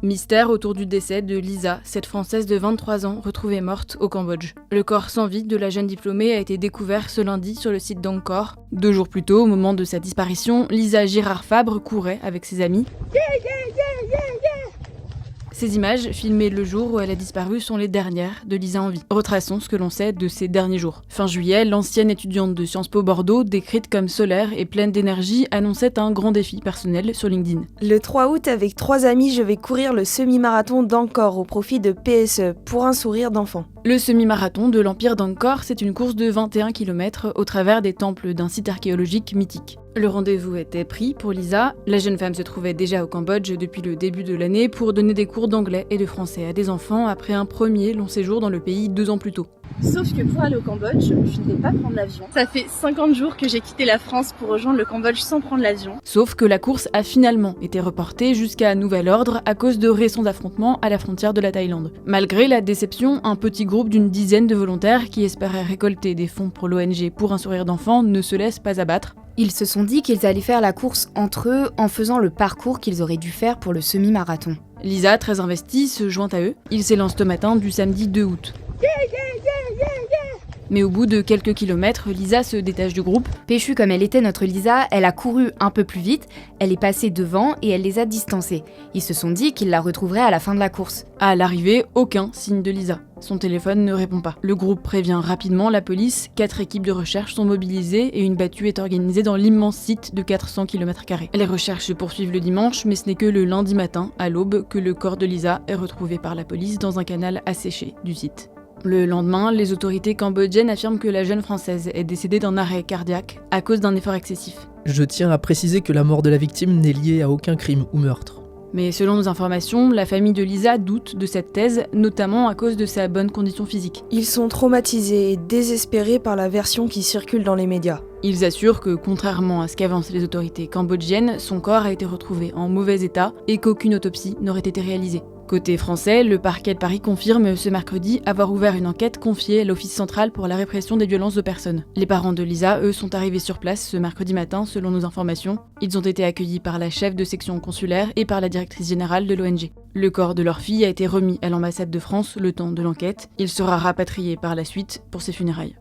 Mystère autour du décès de Lisa, cette Française de 23 ans retrouvée morte au Cambodge. Le corps sans vie de la jeune diplômée a été découvert ce lundi sur le site d'Angkor. 2 jours plus tôt, au moment de sa disparition, Lisa Girard-Fabre courait avec ses amis. Ces images, filmées le jour où elle a disparu, sont les dernières de Lisa en vie. Retraçons ce que l'on sait de ces derniers jours. Fin juillet, l'ancienne étudiante de Sciences Po Bordeaux, décrite comme solaire et pleine d'énergie, annonçait un grand défi personnel sur LinkedIn. Le 3 août, avec 3 amis, je vais courir le semi-marathon d'Angkor au profit de PSE, pour un sourire d'enfant. Le semi-marathon de l'Empire d'Angkor, c'est une course de 21 km au travers des temples d'un site archéologique mythique. Le rendez-vous était pris pour Lisa. La jeune femme se trouvait déjà au Cambodge depuis le début de l'année pour donner des cours d'anglais et de français à des enfants après un premier long séjour dans le pays 2 ans plus tôt. Sauf que pour aller au Cambodge, je ne vais pas prendre l'avion. Ça fait 50 jours que j'ai quitté la France pour rejoindre le Cambodge sans prendre l'avion. Sauf que la course a finalement été reportée jusqu'à nouvel ordre à cause de récents affrontements à la frontière de la Thaïlande. Malgré la déception, un petit groupe d'une dizaine de volontaires qui espéraient récolter des fonds pour l'ONG Pour un sourire d'enfant ne se laisse pas abattre. Ils se sont dit qu'ils allaient faire la course entre eux en faisant le parcours qu'ils auraient dû faire pour le semi-marathon. Lisa, très investie, se joint à eux. Ils s'élancent ce matin du samedi 2 août. Mais au bout de quelques kilomètres, Lisa se détache du groupe. Péchue comme elle était, notre Lisa, elle a couru un peu plus vite, elle est passée devant et elle les a distancés. Ils se sont dit qu'ils la retrouveraient à la fin de la course. À l'arrivée, aucun signe de Lisa. Son téléphone ne répond pas. Le groupe prévient rapidement la police, 4 équipes de recherche sont mobilisées et une battue est organisée dans l'immense site de 400 km². Les recherches se poursuivent le dimanche, mais ce n'est que le lundi matin, à l'aube, que le corps de Lisa est retrouvé par la police dans un canal asséché du site. Le lendemain, les autorités cambodgiennes affirment que la jeune Française est décédée d'un arrêt cardiaque à cause d'un effort excessif. Je tiens à préciser que la mort de la victime n'est liée à aucun crime ou meurtre. Mais selon nos informations, la famille de Lisa doute de cette thèse, notamment à cause de sa bonne condition physique. Ils sont traumatisés et désespérés par la version qui circule dans les médias. Ils assurent que, contrairement à ce qu'avancent les autorités cambodgiennes, son corps a été retrouvé en mauvais état et qu'aucune autopsie n'aurait été réalisée. Côté français, le parquet de Paris confirme ce mercredi avoir ouvert une enquête confiée à l'Office central pour la répression des violences aux personnes. Les parents de Lisa, eux, sont arrivés sur place ce mercredi matin, selon nos informations. Ils ont été accueillis par la chef de section consulaire et par la directrice générale de l'ONG. Le corps de leur fille a été remis à l'ambassade de France le temps de l'enquête. Il sera rapatrié par la suite pour ses funérailles.